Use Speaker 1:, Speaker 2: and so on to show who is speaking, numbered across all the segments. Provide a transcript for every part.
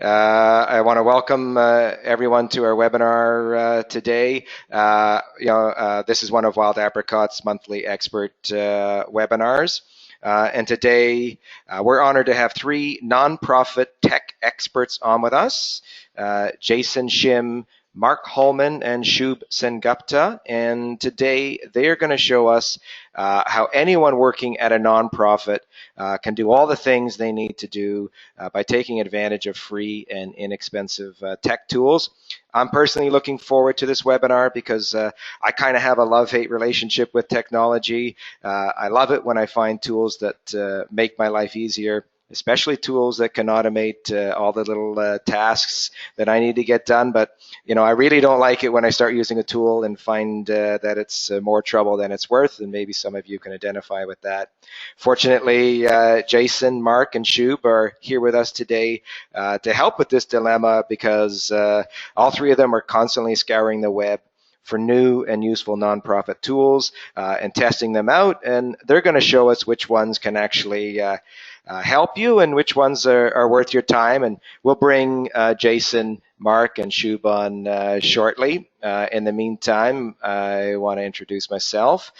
Speaker 1: I want to welcome everyone to our webinar today. This is one of Wild Apricot's monthly expert webinars. And today, we're honored to have three nonprofit tech experts on with us, Jason Shim, Mark Holman, and Shub Sengupta. And today, they're going to show us how anyone working at a nonprofit can do all the things they need to do by taking advantage of free and inexpensive tech tools. I'm personally looking forward to this webinar because I kind of have a love-hate relationship with technology. I love it when I find tools that make my life easier, especially tools that can automate all the little tasks that I need to get done. But, I really don't like it when I start using a tool and find that it's more trouble than it's worth, and maybe some of you can identify with that. Fortunately, Jason, Mark, and Shub are here with us today to help with this dilemma because all three of them are constantly scouring the web for new and useful nonprofit tools and testing them out, and they're going to show us which ones can actually help you and which ones are worth your time. And we'll bring Jason, Mark, and Shub on shortly. In the meantime, I want to introduce myself.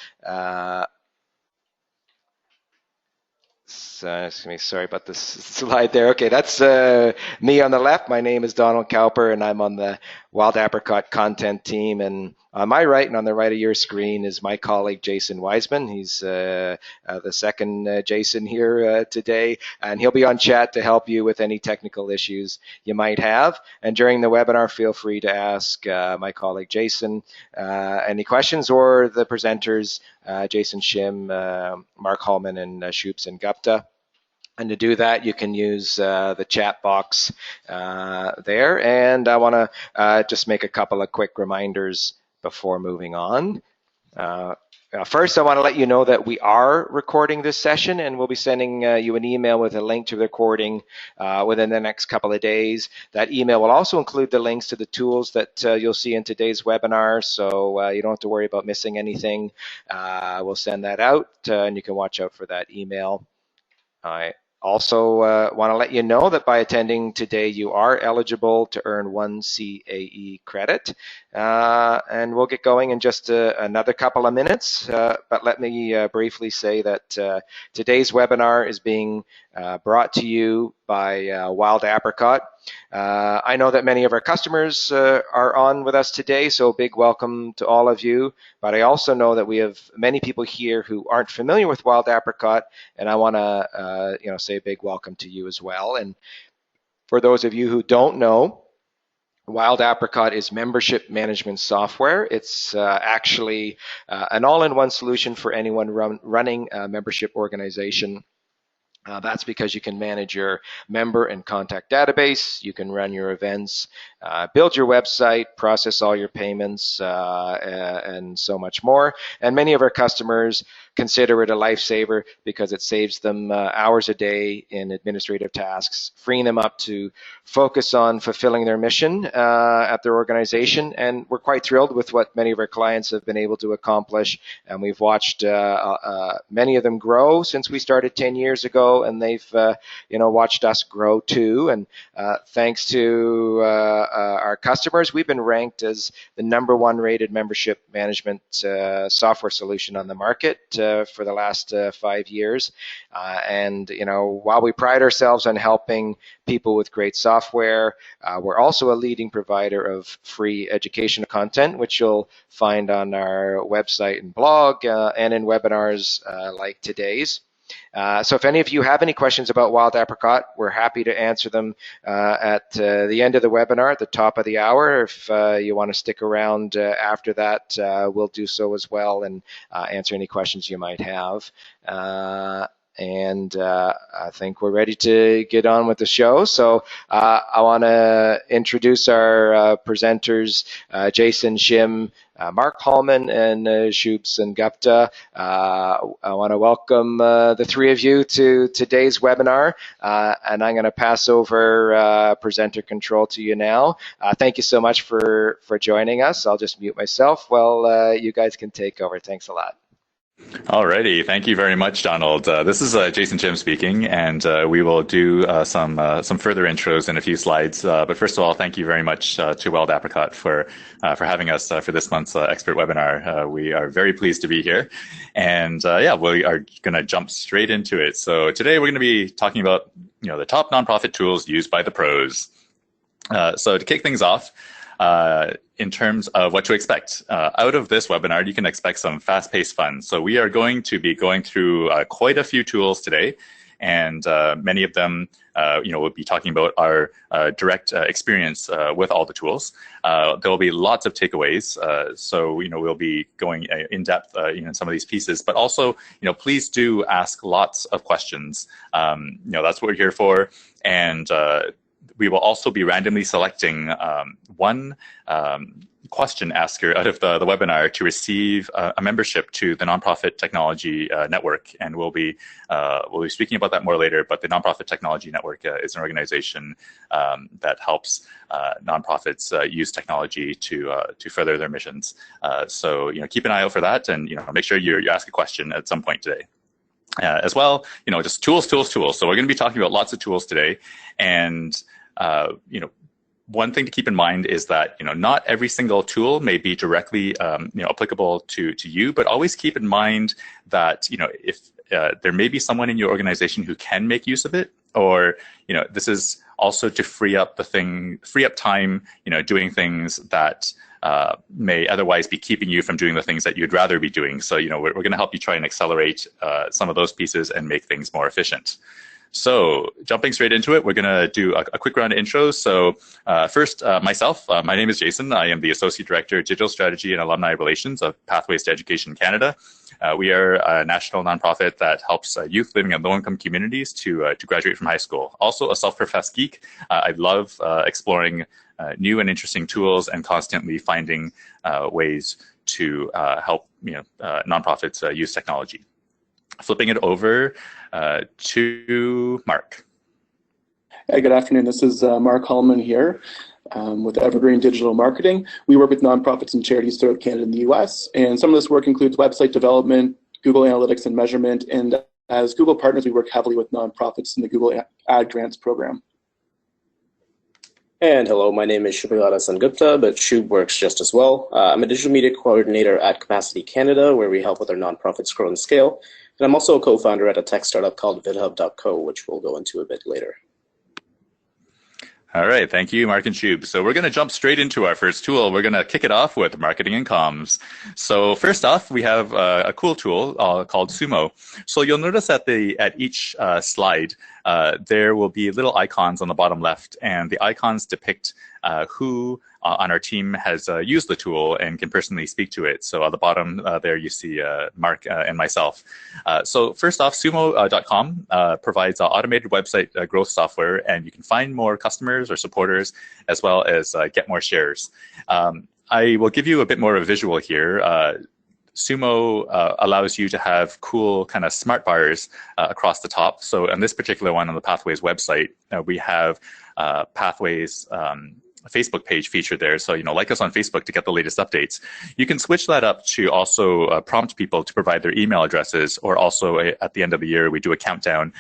Speaker 1: Sorry about this slide there. Okay, that's me on the left. My name is Donald Cowper, and I'm on the Wild Apricot content team. And on my right and on the right of your screen is my colleague, Jason Wiseman. He's the second Jason here today, and he'll be on chat to help you with any technical issues you might have. And during the webinar, feel free to ask my colleague, Jason, any questions, or the presenters, Jason Shim, Mark Holman, and Shub Sengupta. And to do that, you can use the chat box there. And I want to just make a couple of quick reminders before moving on. First, I want to let you know that we are recording this session, and we'll be sending you an email with a link to the recording within the next couple of days. That email will also include the links to the tools that you'll see in today's webinar, so you don't have to worry about missing anything. We'll send that out, and you can watch out for that email. I also want to let you know that by attending today, you are eligible to earn 1 CAE credit. And we'll get going in just another couple of minutes. But let me briefly say that today's webinar is being brought to you by Wild Apricot. I know that many of our customers are on with us today, so big welcome to all of you. But I also know that we have many people here who aren't familiar with Wild Apricot, and I want to say a big welcome to you as well. And for those of you who don't know, Wild Apricot is membership management software. It's actually an all-in-one solution for anyone running a membership organization. That's because you can manage your member and contact database, you can run your events, build your website, process all your payments, and so much more. And many of our customers consider it a lifesaver because it saves them hours a day in administrative tasks, freeing them up to focus on fulfilling their mission at their organization. And we're quite thrilled with what many of our clients have been able to accomplish. And we've watched many of them grow since we started 10 years ago, and they've watched us grow too. And thanks to our customers, we've been ranked as the #1 rated membership management software solution on the market for the last 5 years. And while we pride ourselves on helping people with great software, we're also a leading provider of free educational content, which you'll find on our website and blog and in webinars like today's. So if any of you have any questions about Wild Apricot, we're happy to answer them at the end of the webinar, at the top of the hour. If you want to stick around after that, we'll do so as well and answer any questions you might have. And I think we're ready to get on with the show. So I want to introduce our presenters, Jason Shim, Mark Holman, and Shub Sengupta. I want to welcome the three of you to today's webinar, and I'm going to pass over presenter control to you now. Thank you so much for joining us. I'll just mute myself while you guys can take over. Thanks a lot.
Speaker 2: Alrighty, thank you very much, Donald. This is Jason Jim speaking, and we will do some further intros in a few slides. But first of all, thank you very much to Wild Apricot for having us for this month's expert webinar. We are very pleased to be here, and yeah, we are going to jump straight into it. So today we're going to be talking about the top nonprofit tools used by the pros. So to kick things off, in terms of what to expect. Out of this webinar, you can expect some fast-paced fun. So we are going to be going through quite a few tools today, and many of them, we'll be talking about our direct experience with all the tools. There will be lots of takeaways, so we'll be going in depth in some of these pieces. But also, please do ask lots of questions. That's what we're here for, and we will also be randomly selecting one question asker out of the webinar to receive a membership to the Nonprofit Technology Network. And we'll be speaking about that more later, but the Nonprofit Technology Network is an organization that helps nonprofits use technology to further their missions. So keep an eye out for that, and make sure you ask a question at some point today. As well, just tools. So we're going to be talking about lots of tools today, and one thing to keep in mind is that not every single tool may be directly applicable to you, but always keep in mind that if there may be someone in your organization who can make use of it, or this is also to free up time doing things that may otherwise be keeping you from doing the things that you'd rather be doing. So we're going to help you try and accelerate some of those pieces and make things more efficient. So jumping straight into it, we're going to do a quick round of intros. So first, myself, my name is Jason. I am the Associate Director, Digital Strategy and Alumni Relations of Pathways to Education Canada. We are a national nonprofit that helps youth living in low-income communities to graduate from high school. Also a self-professed geek. I love exploring new and interesting tools and constantly finding ways to help nonprofits use technology. Flipping it over to Mark.
Speaker 3: Hey, good afternoon. This is Mark Hallman here with Evergreen Digital Marketing. We work with nonprofits and charities throughout Canada and the US, and some of this work includes website development, Google Analytics and measurement, and as Google partners, we work heavily with nonprofits in the Google Ad Grants program.
Speaker 4: And hello, my name is Shubhagata Sengupta, but Shub works just as well. I'm a digital media coordinator at Capacity Canada, where we help with our nonprofits grow and scale. And I'm also a co-founder at a tech startup called vidhub.co, which we'll go into a bit later.
Speaker 2: All right, thank you, Mark and Shub. So we're going to jump straight into our first tool. We're going to kick it off with marketing and comms. So first off, we have a cool tool called Sumo. So you'll notice at each slide, there will be little icons on the bottom left, and the icons depict who on our team has used the tool and can personally speak to it. So at the bottom there you see Mark and myself. So first off, Sumo.com provides automated website growth software, and you can find more customers or supporters, as well as get more shares. I will give you a bit more of a visual here. Sumo allows you to have cool kind of smart bars across the top. So on this particular one on the Pathways website, we have Pathways Facebook page featured there. So, like us on Facebook to get the latest updates. You can switch that up to also prompt people to provide their email addresses, or also at the end of the year, we do a countdown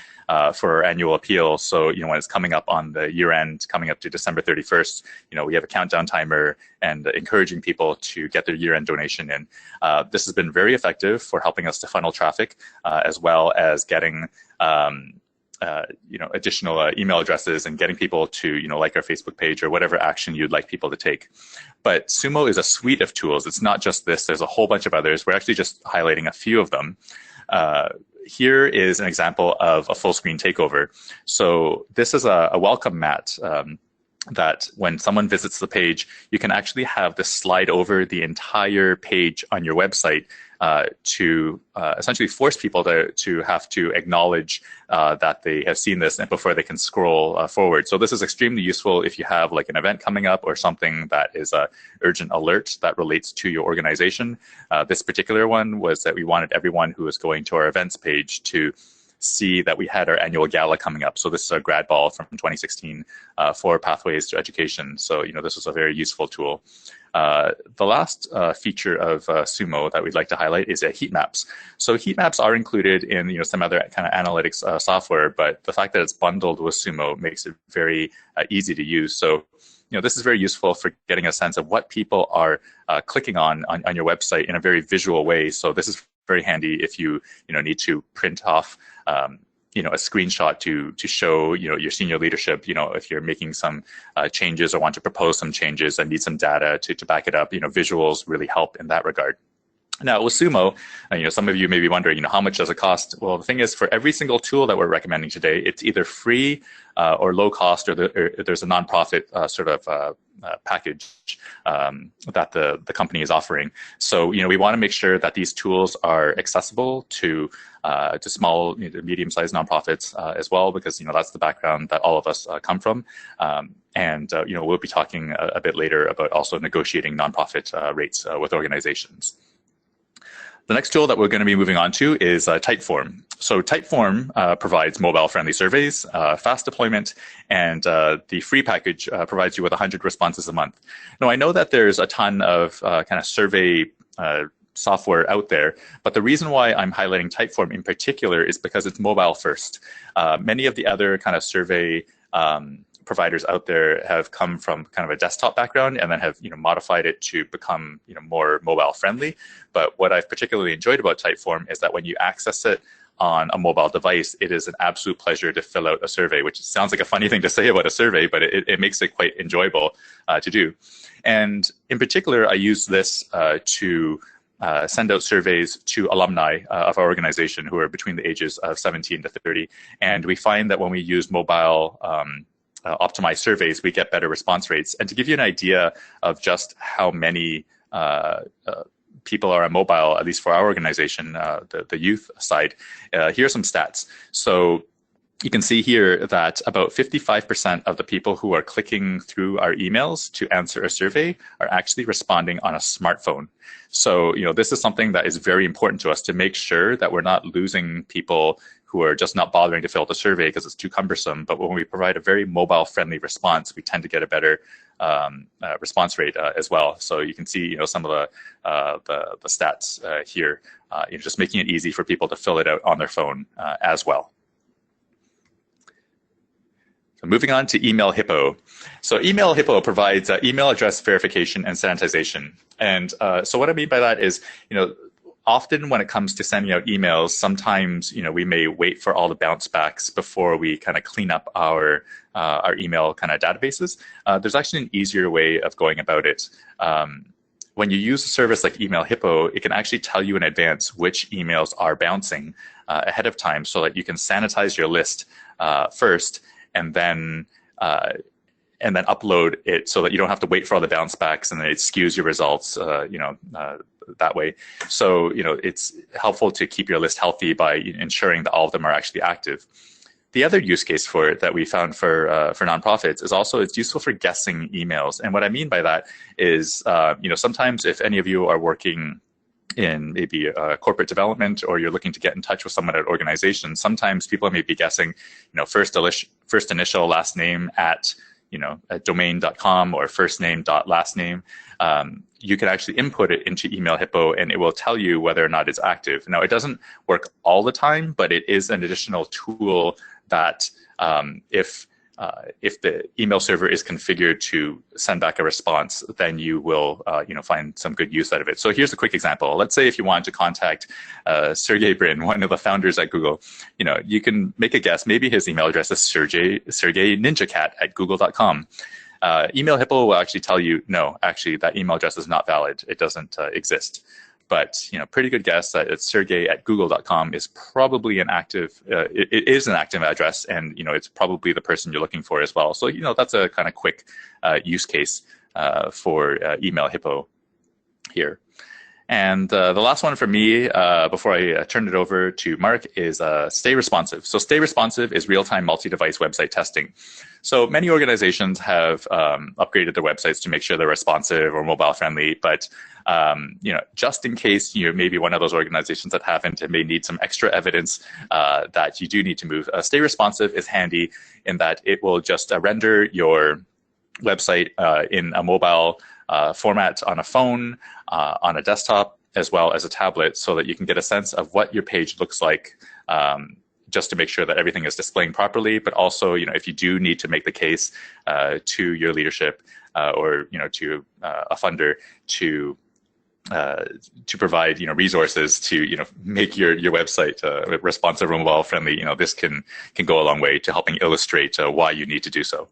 Speaker 2: for our annual appeal. So, when it's coming up on the year end, coming up to December 31st, we have a countdown timer and encouraging people to get their year end donation in. This has been very effective for helping us to funnel traffic, as well as getting additional email addresses and getting people to, like our Facebook page or whatever action you'd like people to take. But Sumo is a suite of tools. It's not just this. There's a whole bunch of others. We're actually just highlighting a few of them. Here is an example of a full screen takeover. So this is a welcome mat that when someone visits the page, you can actually have this slide over the entire page on your website to essentially force people to have to acknowledge that they have seen this and before they can scroll forward. So this is extremely useful if you have like an event coming up or something that is an urgent alert that relates to your organization. This particular one was that we wanted everyone who was going to our events page to see that we had our annual gala coming up. So this is a grad ball from 2016 for Pathways to Education. So, this is a very useful tool. The last feature of Sumo that we'd like to highlight is heat maps. So heat maps are included in some other kind of analytics software, but the fact that it's bundled with Sumo makes it very easy to use. So this is very useful for getting a sense of what people are clicking on your website in a very visual way. So this is very handy if you need to print off a screenshot to show your senior leadership. If you're making some changes or want to propose some changes and need some data to back it up. Visuals really help in that regard. Now with Sumo, some of you may be wondering, how much does it cost? Well, the thing is, for every single tool that we're recommending today, it's either free or low cost, or there's a nonprofit package that the company is offering. So we want to make sure that these tools are accessible to small, medium-sized nonprofits as well, because that's the background that all of us come from. And we'll be talking a bit later about also negotiating nonprofit rates with organizations. The next tool that we're going to be moving on to is Typeform. So Typeform provides mobile-friendly surveys, fast deployment, and the free package provides you with 100 responses a month. Now, I know that there's a ton of kind of survey software out there, but the reason why I'm highlighting Typeform in particular is because it's mobile first. Many of the other kind of survey providers out there have come from kind of a desktop background and then have modified it to become more mobile friendly. But what I've particularly enjoyed about Typeform is that when you access it on a mobile device, it is an absolute pleasure to fill out a survey, which sounds like a funny thing to say about a survey, but it makes it quite enjoyable to do. And in particular, I use this to send out surveys to alumni of our organization who are between the ages of 17 to 30. And we find that when we use mobile optimized surveys, we get better response rates. And to give you an idea of just how many people are on mobile, at least for our organization, the youth side, here are some stats. So you can see here that about 55% of the people who are clicking through our emails to answer a survey are actually responding on a smartphone. So, this is something that is very important to us to make sure that we're not losing people who are just not bothering to fill out the survey because it's too cumbersome. But when we provide a very mobile-friendly response, we tend to get a better response rate as well. So you can see, some of the stats here, just making it easy for people to fill it out on their phone as well. So moving on to Email Hippo. So Email Hippo provides email address verification and sanitization. And so what I mean by that is, often when it comes to sending out emails, sometimes we may wait for all the bounce backs before we kind of clean up our email kind of databases. There's actually an easier way of going about it. When you use a service like Email Hippo, it can actually tell you in advance which emails are bouncing ahead of time, so that you can sanitize your list first, and then upload it so that you don't have to wait for all the bounce backs and then it skews your results, that way. So, it's helpful to keep your list healthy by ensuring that all of them are actually active. The other use case for it that we found for nonprofits is also it's useful for guessing emails. And what I mean by that is, sometimes if any of you are working in maybe corporate development, or you're looking to get in touch with someone at an organization, sometimes people may be guessing, first initial, last name at domain.com or first name dot last name. You can actually input it into Email Hippo and it will tell you whether or not it's active. Now, it doesn't work all the time, but it is an additional tool that if the email server is configured to send back a response, then you will find some good use out of it. So here's a quick example. Let's say if you want to contact Sergey Brin, one of the founders at Google, you can make a guess. Maybe his email address is Sergey ninjacat at google.com. Email Hippo will actually tell you, no, actually that email address is not valid. It doesn't exist. But pretty good guess that it's Sergey at google.com is probably an active. It is an active address, and it's probably the person you're looking for as well. So that's a kind of quick use case for Email Hippo here. And the last one for me, before I turn it over to Mark, is Stay Responsive. So Stay Responsive is real-time multi-device website testing. So many organizations have upgraded their websites to make sure they're responsive or mobile-friendly, but just in case you may be one of those organizations that haven't and may need some extra evidence that you do need to move, Stay Responsive is handy in that it will just render your website in a mobile format on a phone, on a desktop, as well as a tablet, so that you can get a sense of what your page looks like, just to make sure that everything is displaying properly. But also, if you do need to make the case to your leadership or to a funder to provide resources to make your website responsive and mobile friendly, this can go a long way to helping illustrate why you need to do so.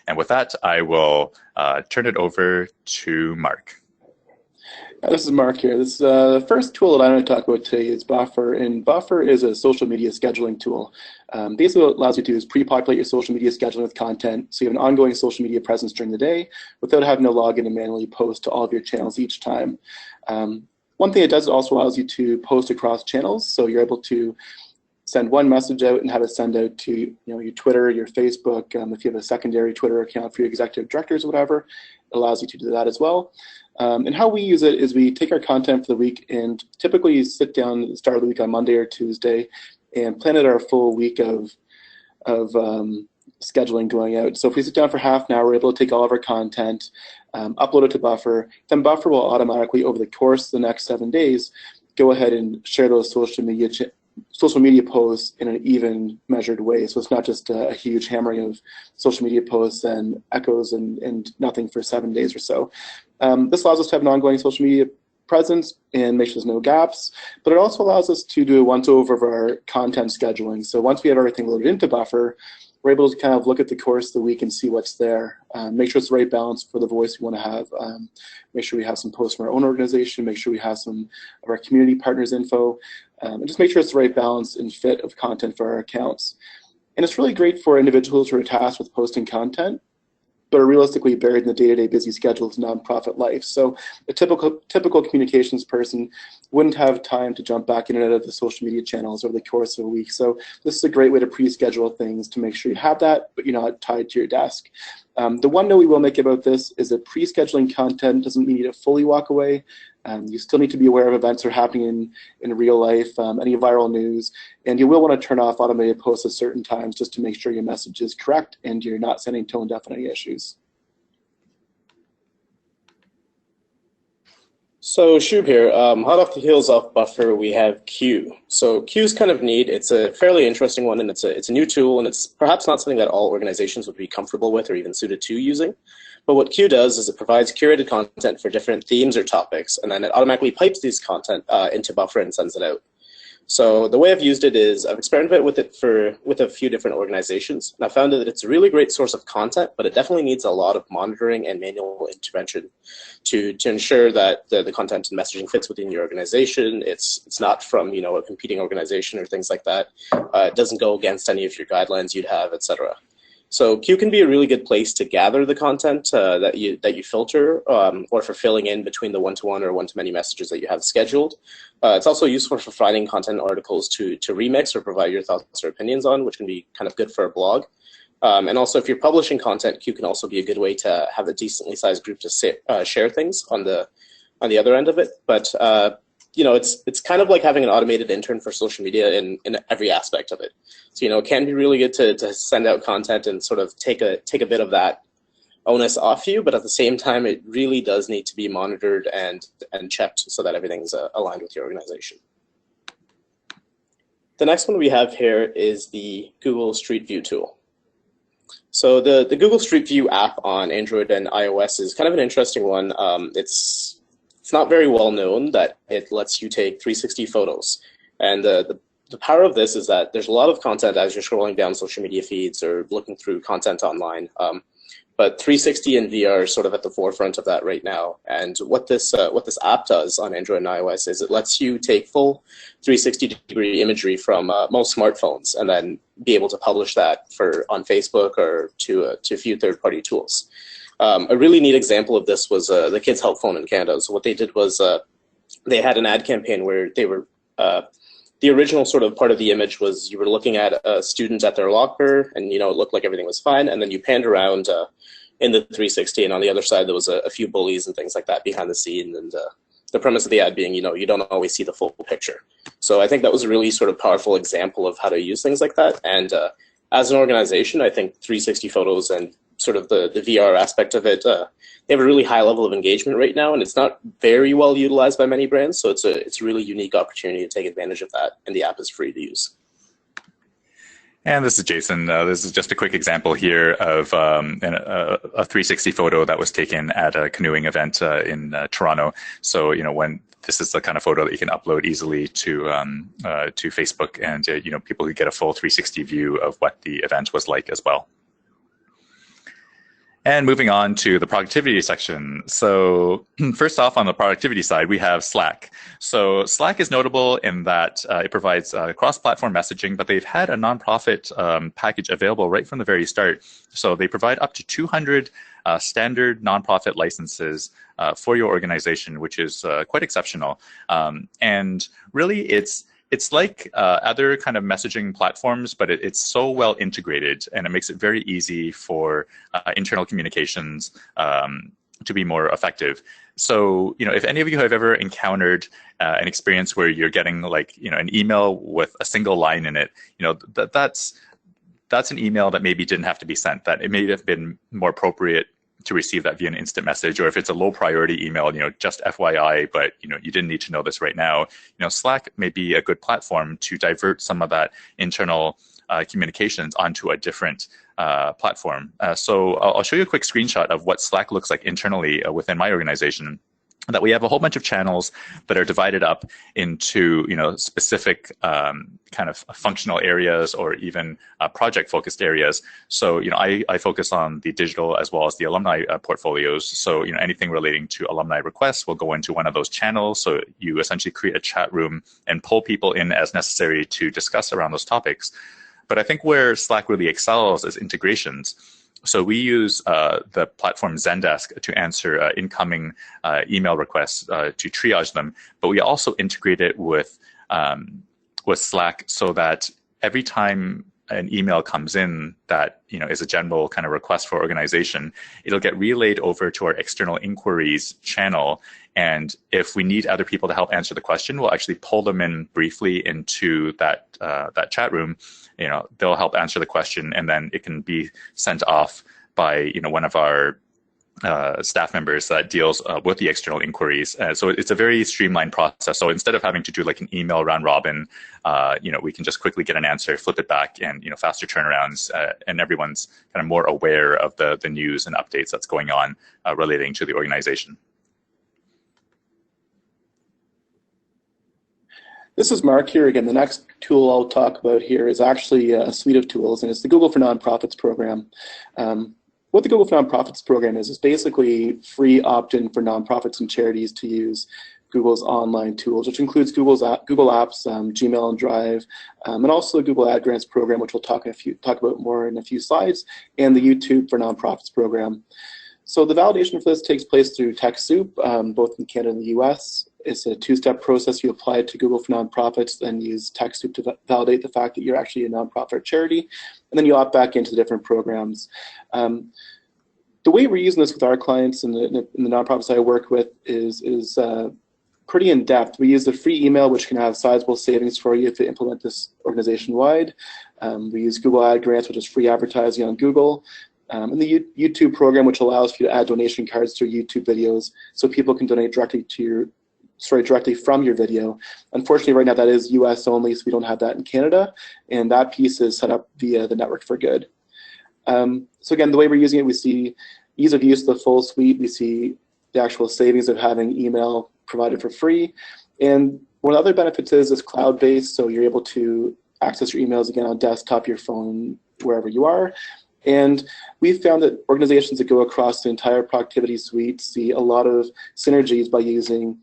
Speaker 2: And with that, I will turn it over to Mark.
Speaker 3: This is Mark here. The first tool that I'm going to talk about today is Buffer, and Buffer is a social media scheduling tool. Basically, what it allows you to do is pre-populate your social media scheduling with content, so you have an ongoing social media presence during the day without having to log in and manually post to all of your channels each time. One thing it does, it also allows you to post across channels, so you're able to send one message out and have it send out to your Twitter, your Facebook. If you have a secondary Twitter account for your executive directors or whatever, it allows you to do that as well. And how we use it is we take our content for the week and typically sit down at the start of the week on Monday or Tuesday and plan out our full week of scheduling going out. So if we sit down for half an hour, we're able to take all of our content, upload it to Buffer. Then Buffer will automatically, over the course of the next 7 days, go ahead and share those social media posts in an even measured way. So it's not just a huge hammering of social media posts and echoes and nothing for 7 days or so. This allows us to have an ongoing social media presence and make sure there's no gaps, but it also allows us to do a once-over of our content scheduling. So once we have everything loaded into Buffer, we're able to kind of look at the course of the week and see what's there, make sure it's the right balance for the voice we want to have, make sure we have some posts from our own organization, make sure we have some of our community partners info, and just make sure it's the right balance and fit of content for our accounts. And it's really great for individuals who are tasked with posting content, but are realistically buried in the day-to-day busy schedules of nonprofit life. So a typical communications person wouldn't have time to jump back in and out of the social media channels over the course of a week. So this is a great way to pre-schedule things to make sure you have that, but you're not tied to your desk. The one note we will make about this is that pre-scheduling content doesn't mean you need to fully walk away. You still need to be aware of events that are happening in real life, any viral news, and you will want to turn off automated posts at certain times just to make sure your message is correct and you're not sending tone-deaf on any issues.
Speaker 4: So Shub here, hot off the heels of Buffer, we have Q. So Q is kind of neat. It's a fairly interesting one, and it's a new tool, and it's perhaps not something that all organizations would be comfortable with or even suited to using. But what Q does is it provides curated content for different themes or topics, and then it automatically pipes these content into Buffer and sends it out. So the way I've used it is I've experimented with it with a few different organizations, and I found that it's a really great source of content, but it definitely needs a lot of monitoring and manual intervention to ensure that the content and messaging fits within your organization. It's not from a competing organization or things like that. It doesn't go against any of your guidelines you'd have, etc. So Q can be a really good place to gather the content that you filter, or for filling in between the one-to-one or one-to-many messages that you have scheduled. It's also useful for finding content articles to remix or provide your thoughts or opinions on, which can be kind of good for a blog. And also, if you're publishing content, Q can also be a good way to have a decently sized group to share things on the other end of it. But it's kind of like having an automated intern for social media in every aspect of it. So it can be really good to send out content and sort of take a bit of that onus off you, but at the same time, it really does need to be monitored and checked so that everything's aligned with your organization. The next one we have here is the Google Street View tool. So the Google Street View app on Android and iOS is kind of an interesting one. It's not very well known that it lets you take 360 photos. And the power of this is that there's a lot of content as you're scrolling down social media feeds or looking through content online. But 360 and VR are sort of at the forefront of that right now. And what this app does on Android and iOS is it lets you take full 360-degree imagery from most smartphones and then be able to publish that on Facebook or to a few third-party tools. A really neat example of this was the Kids Help Phone in Canada. So what they did was they had an ad campaign where they were the original sort of part of the image was you were looking at a student at their locker, and it looked like everything was fine, and then you panned around in the 360, and on the other side there was a few bullies and things like that behind the scene, and the premise of the ad being you don't always see the full picture. So I think that was a really sort of powerful example of how to use things like that, and as an organization, I think 360 photos and sort of the VR aspect of it. They have a really high level of engagement right now, and it's not very well utilized by many brands. So it's a really unique opportunity to take advantage of that, and the app is free to use.
Speaker 2: And this is Jason. This is just a quick example here of a 360 photo that was taken at a canoeing event in Toronto. So, when this is the kind of photo that you can upload easily to Facebook, and people could get a full 360 view of what the event was like as well. And moving on to the productivity section. So first off, on the productivity side, we have Slack. So Slack is notable in that it provides cross-platform messaging, but they've had a nonprofit package available right from the very start. So they provide up to 200 standard nonprofit licenses for your organization, which is quite exceptional. And really, it's like other kind of messaging platforms, but it's so well integrated, and it makes it very easy for internal communications to be more effective. So, if any of you have ever encountered an experience where you're getting an email with a single line in it, that's an email that maybe didn't have to be sent, that it may have been more appropriate to receive that via an instant message, or if it's a low priority email, just FYI, but you didn't need to know this right now. Slack may be a good platform to divert some of that internal communications onto a different platform. So I'll show you a quick screenshot of what Slack looks like internally within my organization. That we have a whole bunch of channels that are divided up into specific kind of functional areas, or even project focused areas. So I focus on the digital as well as the alumni portfolios. So anything relating to alumni requests will go into one of those channels. So you essentially create a chat room and pull people in as necessary to discuss around those topics. But I think where Slack really excels is integrations. So we use the platform Zendesk to answer incoming email requests to triage them, but we also integrate it with Slack so that every time an email comes in that is a general kind of request for organization, it'll get relayed over to our external inquiries channel. And if we need other people to help answer the question, we'll actually pull them in briefly into that chat room. They'll help answer the question, and then it can be sent off by one of our staff members that deals with the external inquiries. So it's a very streamlined process. So instead of having to do like an email round robin, we can just quickly get an answer, flip it back, and faster turnarounds, and everyone's kind of more aware of the news and updates that's going on relating to the organization.
Speaker 3: This is Mark here again. The next tool I'll talk about here is actually a suite of tools, and it's the Google for Nonprofits program. What the Google for Nonprofits program is basically free opt-in for nonprofits and charities to use Google's online tools, which includes Google Apps, Gmail and Drive, and also the Google Ad Grants program, which we'll talk about more in a few slides, and the YouTube for Nonprofits program. So the validation for this takes place through TechSoup, both in Canada and the US. It's a two-step process. You apply it to Google for Nonprofits, then use TechSoup to validate the fact that you're actually a nonprofit or charity, and then you opt back into the different programs. The way we're using this with our clients and the nonprofits I work with is pretty in-depth. We use the free email, which can have sizable savings for you if you implement this organization-wide. We use Google Ad Grants, which is free advertising on Google. And the YouTube program, which allows you to add donation cards to your YouTube videos so people can donate directly from your video. Unfortunately, right now that is US only, so we don't have that in Canada, and that piece is set up via the Network for Good. So again, the way we're using it, we see ease of use of the full suite. We see the actual savings of having email provided for free. And one of the other benefits is it's cloud-based, so you're able to access your emails again on desktop, your phone, wherever you are. And we've found that organizations that go across the entire productivity suite see a lot of synergies by using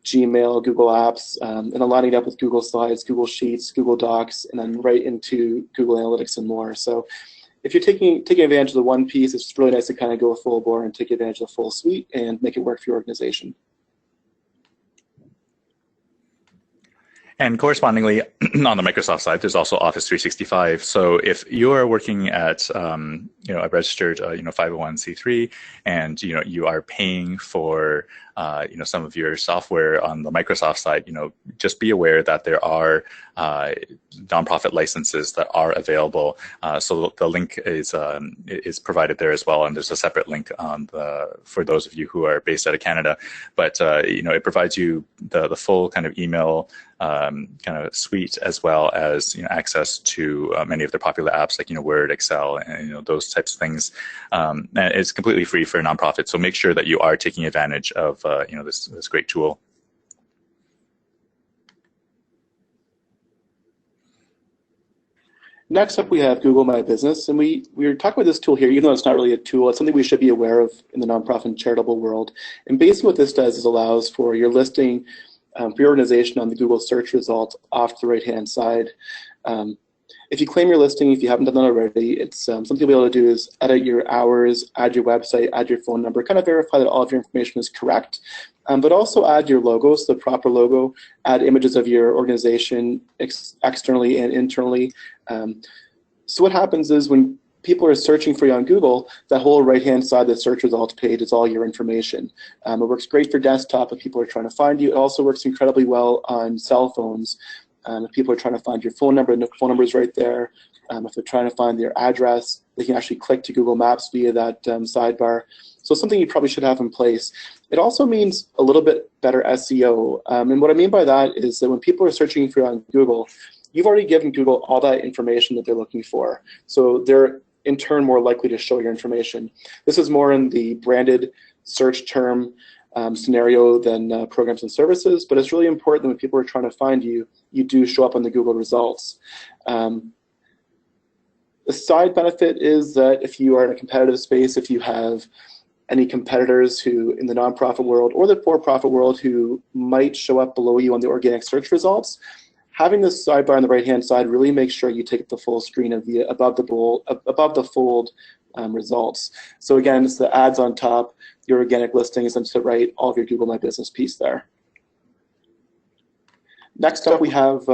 Speaker 3: Gmail, Google Apps, and aligning it up with Google Slides, Google Sheets, Google Docs, and then right into Google Analytics and more. So if you're taking advantage of the one piece, it's really nice to kind of go full bore and take advantage of the full suite and make it work for your organization.
Speaker 2: And correspondingly, on the Microsoft side, there's also Office 365. So if you are working at, a registered, 501c3, and you are paying for, some of your software on the Microsoft side, just be aware that there are nonprofit licenses that are available. So the link is provided there as well, and there's a separate link for those of you who are based out of Canada. But it provides you the full kind of email kind of suite, as well as access to many of their popular apps like Word, Excel, and those types of things. And it's completely free for a nonprofit. So make sure that you are taking advantage of this great tool.
Speaker 3: Next up, we have Google My Business, and we were talking about this tool here, even though it's not really a tool. It's something we should be aware of in the nonprofit and charitable world. And basically what this does is allows for your listing for your organization on the Google search results off the right-hand side. If you claim your listing, if you haven't done that already, it's something you'll be able to do is edit your hours, add your website, add your phone number, kind of verify that all of your information is correct. But also add your logos, the proper logo, add images of your organization externally and internally. So what happens is when people are searching for you on Google, that whole right-hand side of the search results page is all your information. It works great for desktop if people are trying to find you. It also works incredibly well on cell phones. If people are trying to find your phone number, and the phone number is right there. If they're trying to find their address, they can actually click to Google Maps via that sidebar. So something you probably should have in place. It also means a little bit better SEO. And what I mean by that is that when people are searching for you on Google, you've already given Google all that information that they're looking for. So they're in turn more likely to show your information. This is more in the branded search term scenario than programs and services, but it's really important that when people are trying to find you, you do show up on the Google results. The side benefit is that if you are in a competitive space, if you have any competitors who in the nonprofit world or the for-profit world who might show up below you on the organic search results, having this sidebar on the right-hand side really makes sure you take the full screen of the above the fold results. So again, it's the ads on top, your organic listings, and to the right, all of your Google My Business piece there. Next up, we have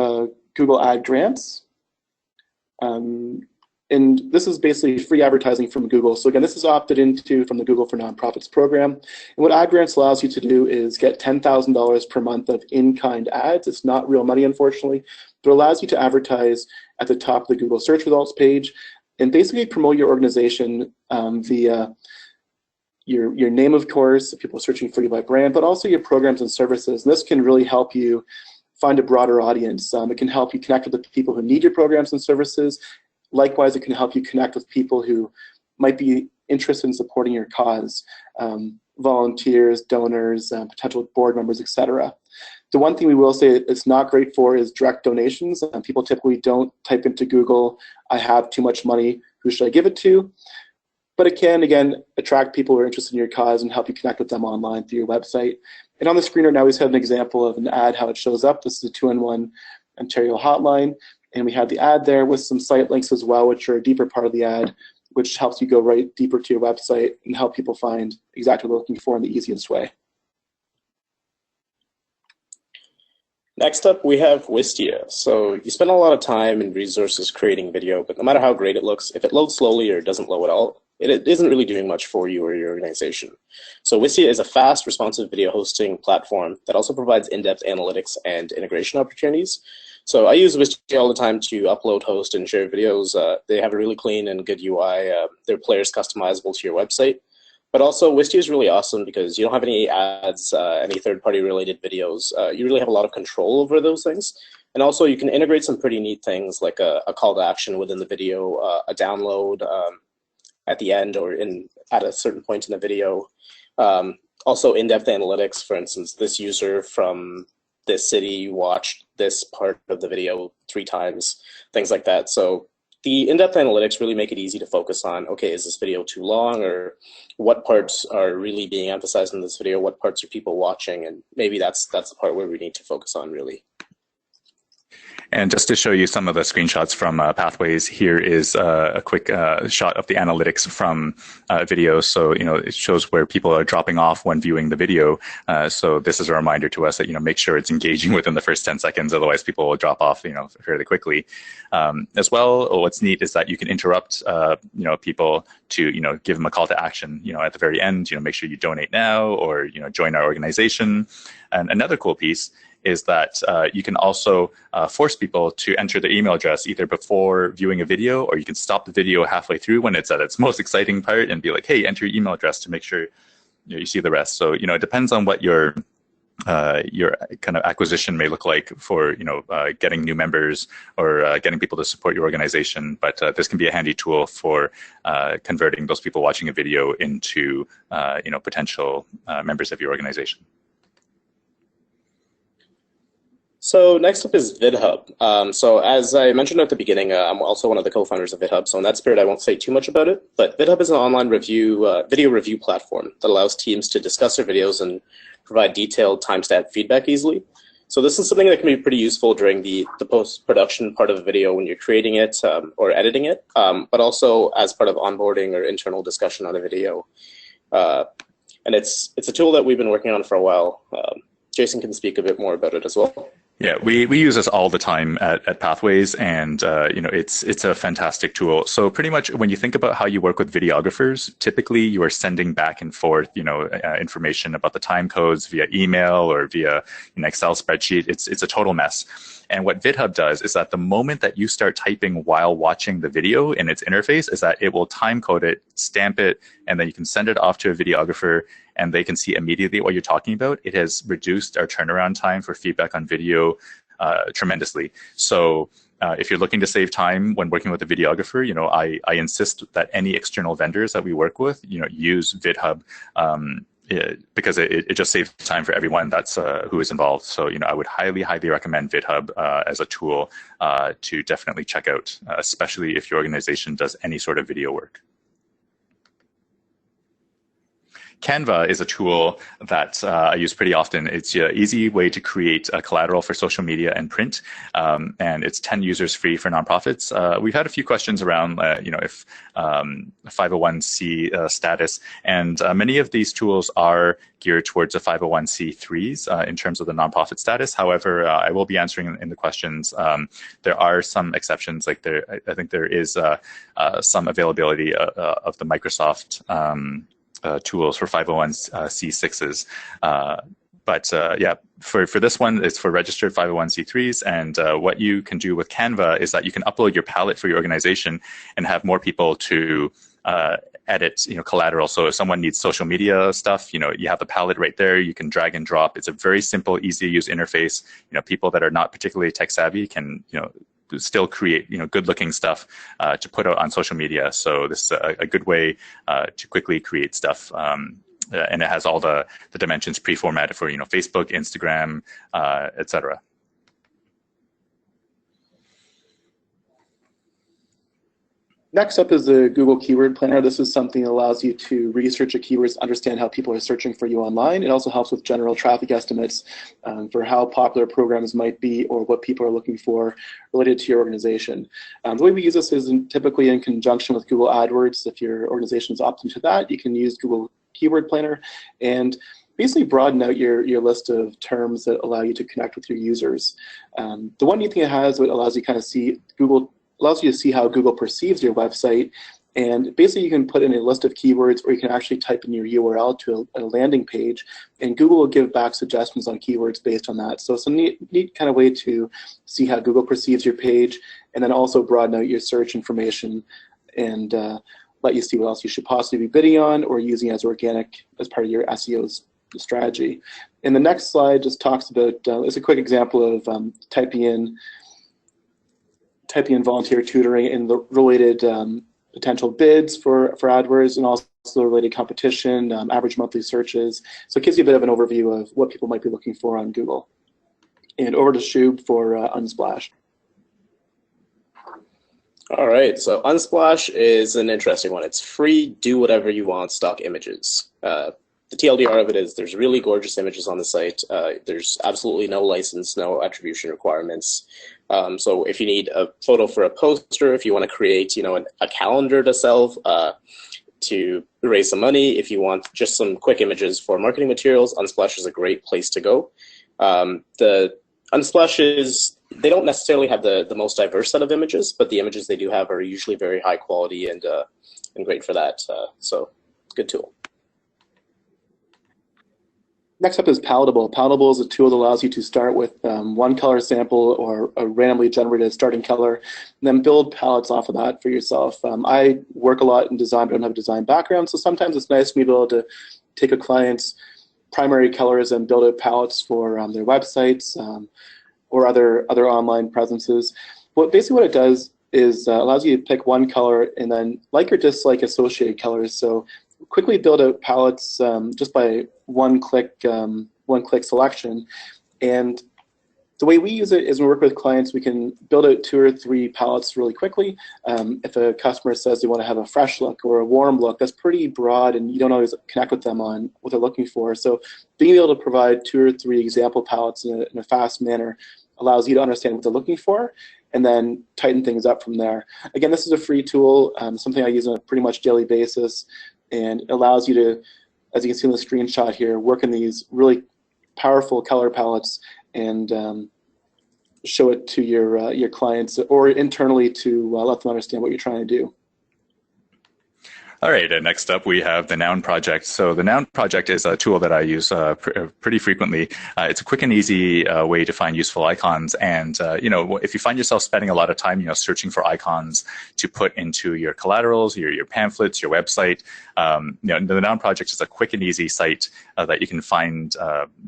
Speaker 3: Google Ad Grants. And this is basically free advertising from Google. So again, this is opted into from the Google for Nonprofits program. And what Ad Grants allows you to do is get $10,000 per month of in-kind ads. It's not real money, unfortunately, but it allows you to advertise at the top of the Google search results page and basically promote your organization via your name, of course, if people are searching for you by brand, but also your programs and services. And this can really help you find a broader audience. It can help you connect with the people who need your programs and services. Likewise, it can help you connect with people who might be interested in supporting your cause, volunteers, donors, potential board members, etc. The one thing we will say it's not great for is direct donations. People typically don't type into Google, I have too much money, who should I give it to? But it can, again, attract people who are interested in your cause and help you connect with them online through your website. And on the screen right now, we have an example of an ad, how it shows up. This is a 2-in-1 Ontario hotline. And we have the ad there with some site links as well, which are a deeper part of the ad, which helps you go right deeper to your website and help people find exactly what they're looking for in the easiest way.
Speaker 4: Next up, we have Wistia. So you spend a lot of time and resources creating video, but no matter how great it looks, if it loads slowly or doesn't load at all, it isn't really doing much for you or your organization. So Wistia is a fast, responsive video hosting platform that also provides in-depth analytics and integration opportunities. So I use Wistia all the time to upload, host, and share videos. They have a really clean and good UI. Their players customizable to your website. But also, Wistia is really awesome because you don't have any ads, any third-party related videos. You really have a lot of control over those things. And also, you can integrate some pretty neat things like a call to action within the video, a download at the end or at a certain point in the video. Also, in-depth analytics. For instance, this user from this city watched this part of the video 3 times, things like that. So the in-depth analytics really make it easy to focus on, okay, is this video too long, or what parts are really being emphasized in this video, what parts are people watching, and maybe that's the part where we need to focus on really.
Speaker 2: And just to show you some of the screenshots from Pathways, here is a quick shot of the analytics from videos. So, it shows where people are dropping off when viewing the video. So this is a reminder to us that, make sure it's engaging within the first 10 seconds. Otherwise, people will drop off, fairly quickly. As well, what's neat is that you can interrupt, people to, give them a call to action, at the very end, make sure you donate now or, join our organization. And another cool piece is that you can also force people to enter their email address either before viewing a video, or you can stop the video halfway through when it's at its most exciting part and be like, hey, enter your email address to make sure you see the rest. So, it depends on what your kind of acquisition may look like for, getting new members or getting people to support your organization. But this can be a handy tool for converting those people watching a video into, potential members of your organization.
Speaker 4: So next up is VidHub. So as I mentioned at the beginning, I'm also one of the co-founders of VidHub. So in that spirit, I won't say too much about it. But VidHub is an online video review platform that allows teams to discuss their videos and provide detailed timestamp feedback easily. So this is something that can be pretty useful during the post-production part of a video when you're creating it or editing it, but also as part of onboarding or internal discussion on a video. And it's a tool that we've been working on for a while. Jason can speak a bit more about it as well.
Speaker 2: Yeah, we use this all the time at Pathways, and it's a fantastic tool. So pretty much when you think about how you work with videographers, typically you are sending back and forth, information about the time codes via email or via an Excel spreadsheet. It's a total mess. And what VidHub does is that the moment that you start typing while watching the video in its interface is that it will time code it, stamp it, and then you can send it off to a videographer and they can see immediately what you're talking about. It has reduced our turnaround time for feedback on video tremendously. So if you're looking to save time when working with a videographer, I insist that any external vendors that we work with, use VidHub because it just saves time for everyone that's who is involved. So, I would highly, highly recommend VidHub as a tool to definitely check out, especially if your organization does any sort of video work. Canva is a tool that I use pretty often. It's an easy way to create a collateral for social media and print, and it's 10 users free for nonprofits. We've had a few questions around, if 501c status, and many of these tools are geared towards the 501c3s in terms of the nonprofit status. However, I will be answering in the questions. There are some exceptions, like I think there is some availability of the Microsoft tools for 501c6s. But for this one, it's for registered 501c3s. And what you can do with Canva is that you can upload your palette for your organization and have more people to edit, collateral. So if someone needs social media stuff, you have the palette right there. You can drag and drop. It's a very simple, easy to use interface. People that are not particularly tech savvy can, still create good looking stuff to put out on social media. So this is a good way to quickly create stuff, and it has all the dimensions pre-formatted for Facebook, Instagram, etc.
Speaker 3: Next up is the Google Keyword Planner. This is something that allows you to research your keywords, understand how people are searching for you online. It also helps with general traffic estimates for how popular programs might be or what people are looking for related to your organization. The way we use this is typically in conjunction with Google AdWords. If your organization is opting to that, you can use Google Keyword Planner and basically broaden out your list of terms that allow you to connect with your users. The one neat thing it has, it allows you to kind of see allows you to see how Google perceives your website, and basically you can put in a list of keywords, or you can actually type in your URL to a landing page, and Google will give back suggestions on keywords based on that. So it's a neat kind of way to see how Google perceives your page, and then also broaden out your search information and let you see what else you should possibly be bidding on or using as organic as part of your SEO strategy. And the next slide just talks about, it's a quick example of typing in volunteer tutoring and the related potential bids for AdWords, and also related competition, average monthly searches. So it gives you a bit of an overview of what people might be looking for on Google. And over to Shub for Unsplash.
Speaker 4: All right, so Unsplash is an interesting one. It's free, do whatever you want stock images. the TLDR of it is there's really gorgeous images on the site. There's absolutely no license, no attribution requirements. So if you need a photo for a poster, if you want to create, a calendar to sell, to raise some money, if you want just some quick images for marketing materials, Unsplash is a great place to go. The Unsplash they don't necessarily have the most diverse set of images, but the images they do have are usually very high quality and great for that. So good tool.
Speaker 3: Next up is Palatable. Palatable is a tool that allows you to start with one color sample or a randomly generated starting color, and then build palettes off of that for yourself. I work a lot in design, but I don't have a design background, so sometimes it's nice for me to be able to take a client's primary colors and build out palettes for their websites or other online presences. Basically what it does is allows you to pick one color and then like or dislike associated colors. So quickly build out palettes just by one click selection. And the way we use it is when we work with clients, we can build out 2 or 3 palettes really quickly. If a customer says they want to have a fresh look or a warm look, that's pretty broad and you don't always connect with them on what they're looking for. So being able to provide 2 or 3 example palettes in a fast manner allows you to understand what they're looking for and then tighten things up from there. Again, this is a free tool, something I use on a pretty much daily basis, and it allows you to, as you can see in the screenshot here, work in these really powerful color palettes and show it to your clients or internally to let them understand what you're trying to do.
Speaker 2: All right, and next up we have the Noun Project. So the Noun Project is a tool that I use pretty frequently. It's a quick and easy way to find useful icons. And if you find yourself spending a lot of time, searching for icons to put into your collaterals, your pamphlets, your website, the Noun Project is a quick and easy site that you can find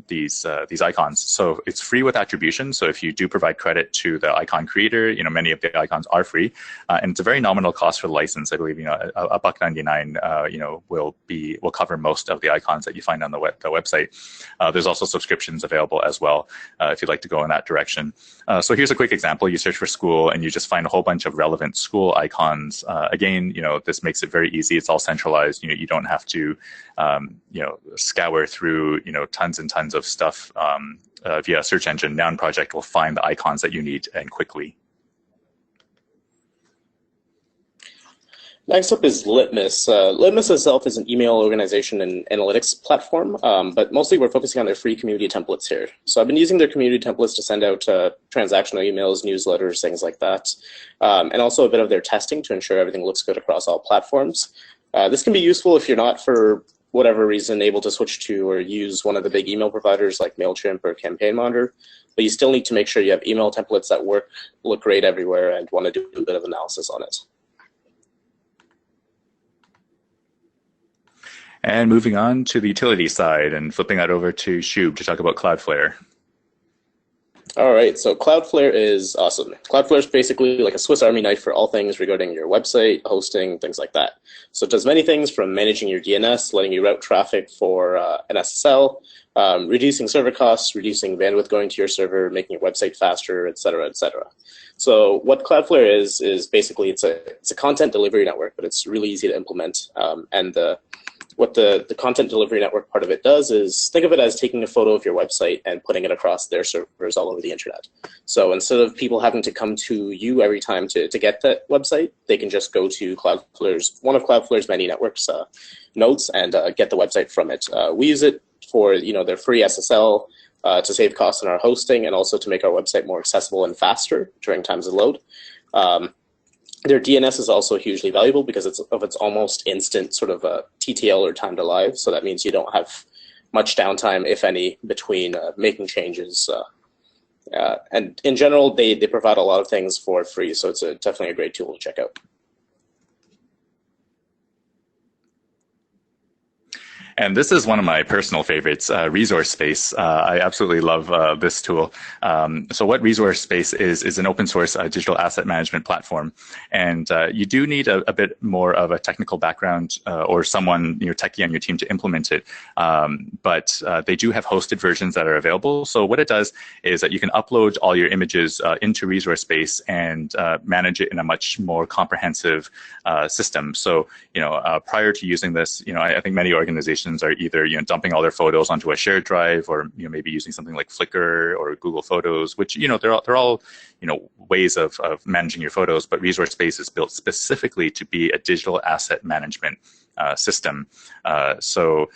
Speaker 2: these icons. So it's free with attribution. So if you do provide credit to the icon creator, many of the icons are free, and it's a very nominal cost for the license. I believe $1.99 will cover most of the icons that you find on the website. There's also subscriptions available as well if you'd like to go in that direction. So here's a quick example. You search for school and you just find a whole bunch of relevant school icons. Again, this makes it very easy. It's all centralized. You don't have to scour through tons and tons of stuff via a search engine. Noun Project will find the icons that you need and quickly.
Speaker 4: Next up is Litmus. Litmus itself is an email organization and analytics platform, but mostly we're focusing on their free community templates here. So I've been using their community templates to send out transactional emails, newsletters, things like that, and also a bit of their testing to ensure everything looks good across all platforms. This can be useful if you're not, for whatever reason, able to switch to or use one of the big email providers like MailChimp or Campaign Monitor, but you still need to make sure you have email templates that look great everywhere and want to do a bit of analysis on it.
Speaker 2: And moving on to the utility side and flipping that over to Shub to talk about Cloudflare.
Speaker 4: All right, so Cloudflare is awesome. Cloudflare is basically like a Swiss Army knife for all things regarding your website, hosting, things like that. So it does many things from managing your DNS, letting you route traffic for an SSL, reducing server costs, reducing bandwidth going to your server, making your website faster, et cetera, et cetera. So what Cloudflare is basically it's a content delivery network, but it's really easy to implement. What the content delivery network part of it does is think of it as taking a photo of your website and putting it across their servers all over the internet. So instead of people having to come to you every time to get that website, they can just go to one of Cloudflare's many networks nodes and get the website from it. We use it for their free SSL to save costs on our hosting and also to make our website more accessible and faster during times of load. Their DNS is also hugely valuable because it's almost instant sort of TTL or time to live. So that means you don't have much downtime, if any, between making changes. And in general, they provide a lot of things for free. So it's definitely a great tool to check out.
Speaker 2: And this is one of my personal favorites, Resource Space. I absolutely love this tool. So what Resource Space is an open source digital asset management platform. And you do need a bit more of a technical background or someone techie on your team to implement it. But they do have hosted versions that are available. So what it does is that you can upload all your images into Resource Space and manage it in a much more comprehensive system. So, prior to using this, I think many organizations organizations are either dumping all their photos onto a shared drive, or maybe using something like Flickr or Google Photos, which they're all ways of managing your photos. But ResourceBase is built specifically to be a digital asset management system. So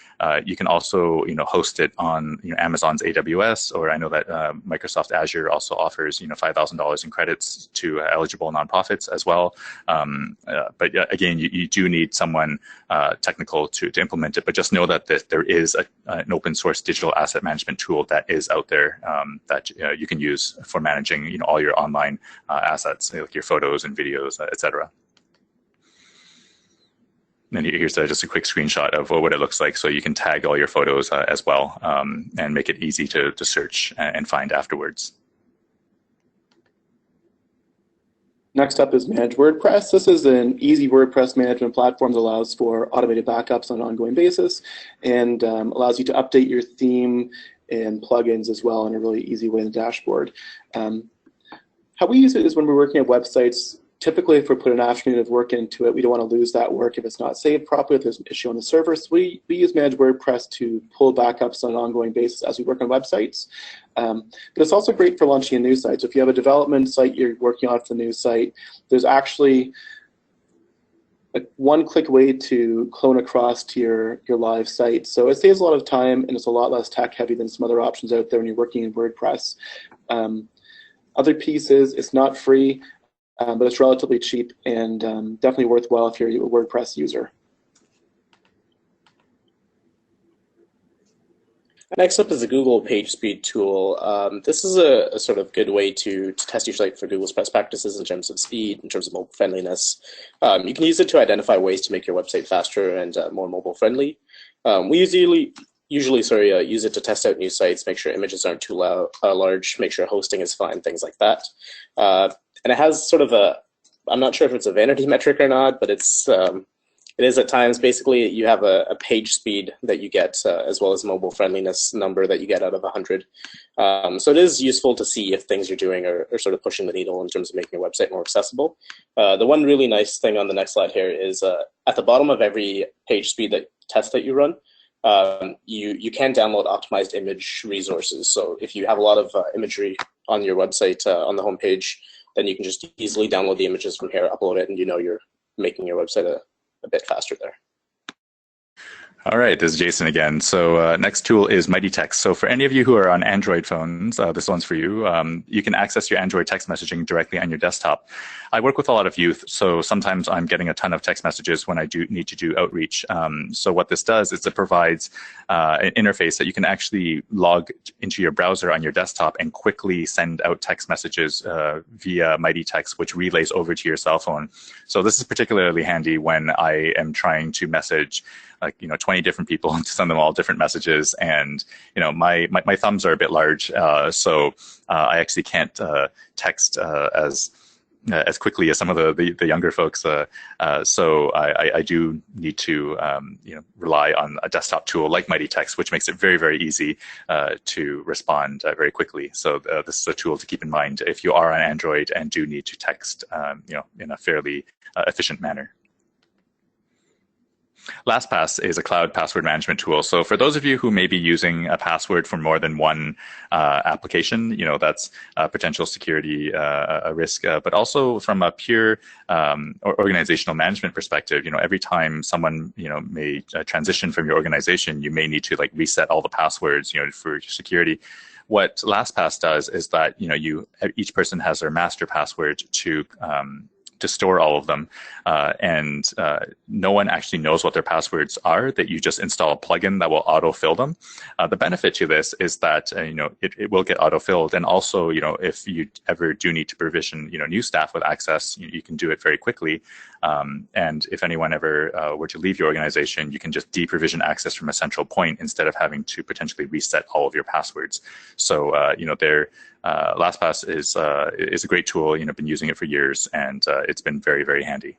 Speaker 2: you can also host it on Amazon's AWS, or I know that Microsoft Azure also offers $5,000 in credits to eligible nonprofits as well. But again, you do need someone technical to implement it. But just know that there is an open source digital asset management tool that is out there that you can use for managing all your online assets, like your photos and videos, etc. And here's just a quick screenshot of what it looks like. So you can tag all your photos as well, and make it easy to search and find afterwards.
Speaker 3: Next up is Manage WordPress. This is an easy WordPress management platform that allows for automated backups on an ongoing basis, and allows you to update your theme and plugins as well in a really easy way in the dashboard. How we use it is when we're working at websites. Typically, if we put an afternoon of work into it, we don't want to lose that work if it's not saved properly, if there's an issue on the server. So we use Manage WordPress to pull backups on an ongoing basis as we work on websites. But it's also great for launching a new site. So if you have a development site you're working on for the new site, there's actually a one-click way to clone across to your live site. So it saves a lot of time, and it's a lot less tech-heavy than some other options out there when you're working in WordPress. Other pieces, it's not free. But it's relatively cheap and definitely worthwhile if you're a WordPress user.
Speaker 4: Next up is the Google Pagespeed tool. This is a sort of good way to test your site for Google's best practices in terms of speed, in terms of mobile friendliness. You can use it to identify ways to make your website faster and more mobile friendly. We usually use it to test out new sites, make sure images aren't too large, make sure hosting is fine, things like that. And it has sort of I'm not sure if it's a vanity metric or not, but it is at times. Basically, you have a page speed that you get, as well as mobile friendliness number that you get out of 100. So it is useful to see if things you're doing are sort of pushing the needle in terms of making your website more accessible. The one really nice thing on the next slide here is at the bottom of every page speed test that you run, you can download optimized image resources. So if you have a lot of imagery on your website on the homepage, then you can just easily download the images from here, upload it, and you're making your website a bit faster there.
Speaker 2: All right, this is Jason again. So next tool is Mighty Text. So for any of you who are on Android phones, this one's for you. You can access your Android text messaging directly on your desktop. I work with a lot of youth, so sometimes I'm getting a ton of text messages when I do need to do outreach. So what this does is it provides an interface that you can actually log into your browser on your desktop and quickly send out text messages via Mighty Text, which relays over to your cell phone. So this is particularly handy when I am trying to message 20 different people to send them all different messages, and my thumbs are a bit large, so I actually can't text as quickly as some of the younger folks. So I do need to rely on a desktop tool like Mighty Text, which makes it very, very easy to respond very quickly. So this is a tool to keep in mind if you are on Android and do need to text in a fairly efficient manner. Lastpass is a cloud password management tool. So for those of you who may be using a password for more than one application, that's a potential security a risk, but also from a pure organizational management perspective, every time someone, may transition from your organization, you may need to reset all the passwords, for security. What Lastpass does is that, each person has their master password to store all of them, and no one actually knows what their passwords are, that you just install a plugin that will autofill them. The benefit to this is that it will get autofilled, and also if you ever do need to provision new staff with access, you can do it very quickly. And if anyone ever were to leave your organization, you can just deprovision access from a central point instead of having to potentially reset all of your passwords. So Lastpass is a great tool. Been using it for years, and it's been very, very handy.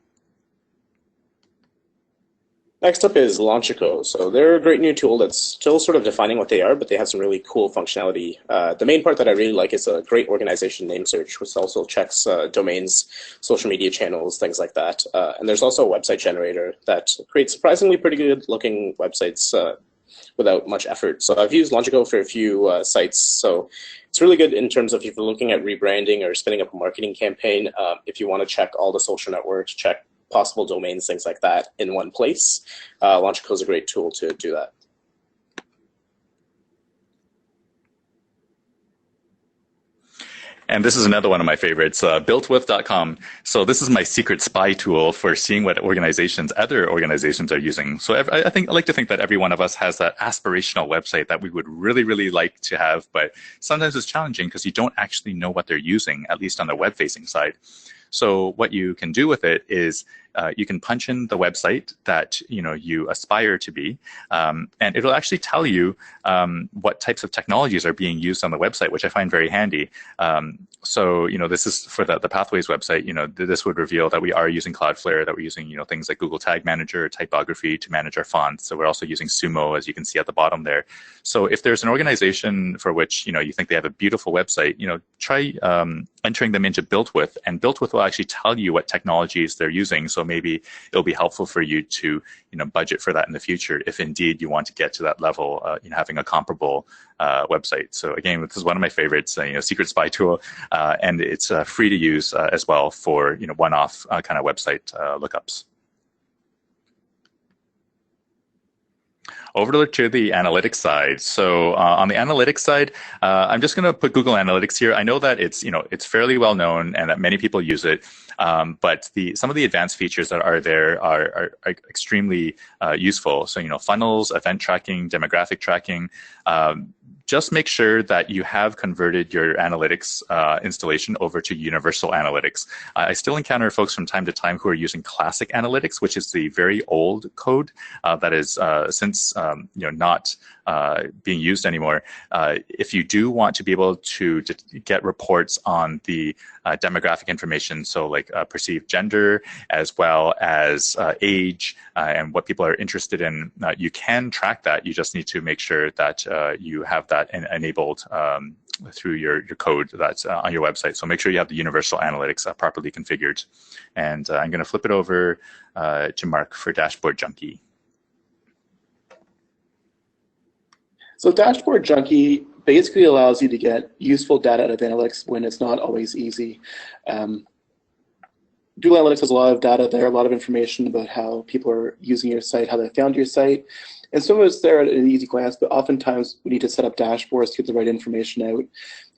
Speaker 4: Next up is Launchico. So they're a great new tool that's still sort of defining what they are, but they have some really cool functionality. The main part that I really like is a great organization name search, which also checks domains, social media channels, things like that. And there's also a website generator that creates surprisingly pretty good looking websites without much effort. So I've used Launchico for a few sites. So it's really good in terms of if you're looking at rebranding or spinning up a marketing campaign. If you want to check all the social networks, check possible domains, things like that in one place, Launchico is a great tool to do that.
Speaker 2: And this is another one of my favorites, builtwith.com. So this is my secret spy tool for seeing what other organizations are using. So I like to think that every one of us has that aspirational website that we would really, really like to have, but sometimes it's challenging because you don't actually know what they're using, at least on the web-facing side. So what you can do with it is you can punch in the website that you aspire to be, and it'll actually tell you what types of technologies are being used on the website, which I find very handy. So this is for the Pathways website. This would reveal that we are using Cloudflare, that we're using things like Google Tag Manager, typography to manage our fonts. So we're also using Sumo, as you can see at the bottom there. So if there's an organization for which you think they have a beautiful website, try entering them into BuiltWith, and BuiltWith will actually tell you what technologies they're using. So maybe it'll be helpful for you to budget for that in the future if indeed you want to get to that level, having a comparable website. So again, this is one of my favorites, secret spy tool, and it's free to use as well for one-off kind of website lookups. Over to the analytics side. So on the analytics side, I'm just going to put Google Analytics here. I know that it's fairly well known and that many people use it, but some of the advanced features that are there are extremely useful. So funnels, event tracking, demographic tracking. Just make sure that you have converted your analytics installation over to universal analytics. I still encounter folks from time to time who are using classic analytics, which is the very old code that is since not being used anymore. If you do want to be able to get reports on the demographic information, so like perceived gender as well as age and what people are interested in, you can track that. You just need to make sure that you have that enabled through your code that's on your website. So make sure you have the universal analytics properly configured. And I'm going to flip it over to Mark for Dashboard Junkie.
Speaker 3: So Dashboard Junkie basically allows you to get useful data out of analytics when it's not always easy. Google Analytics has a lot of data there, a lot of information about how people are using your site, how they found your site. And some of it's there at an easy glance, but oftentimes we need to set up dashboards to get the right information out.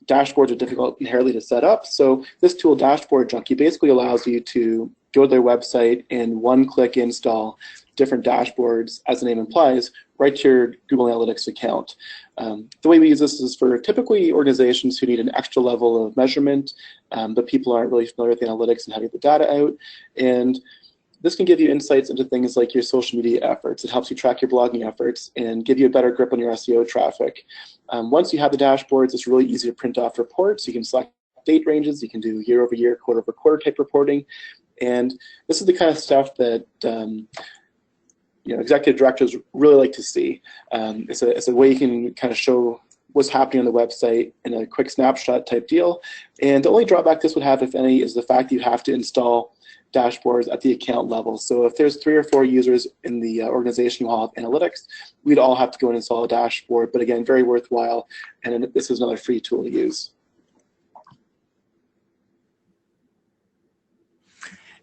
Speaker 3: Dashboards are difficult inherently to set up. So this tool, Dashboard Junkie, basically allows you to go to their website and one-click install different dashboards, as the name implies, right to your Google Analytics account. The way we use this is for typically organizations who need an extra level of measurement, but people aren't really familiar with analytics and how to get the data out. And this can give you insights into things like your social media efforts. It helps you track your blogging efforts and give you a better grip on your SEO traffic. Once you have the dashboards, it's really easy to print off reports. You can select date ranges. You can do year-over-year, quarter-over-quarter type reporting. And this is the kind of stuff that executive directors really like to see. It's a way you can kind of show what's happening on the website in a quick snapshot type deal. And the only drawback this would have, if any, is the fact that you have to install dashboards at the account level. So if there's 3 or 4 users in the organization who all have analytics, we'd all have to go and install a dashboard. But again, very worthwhile. And this is another free tool to use.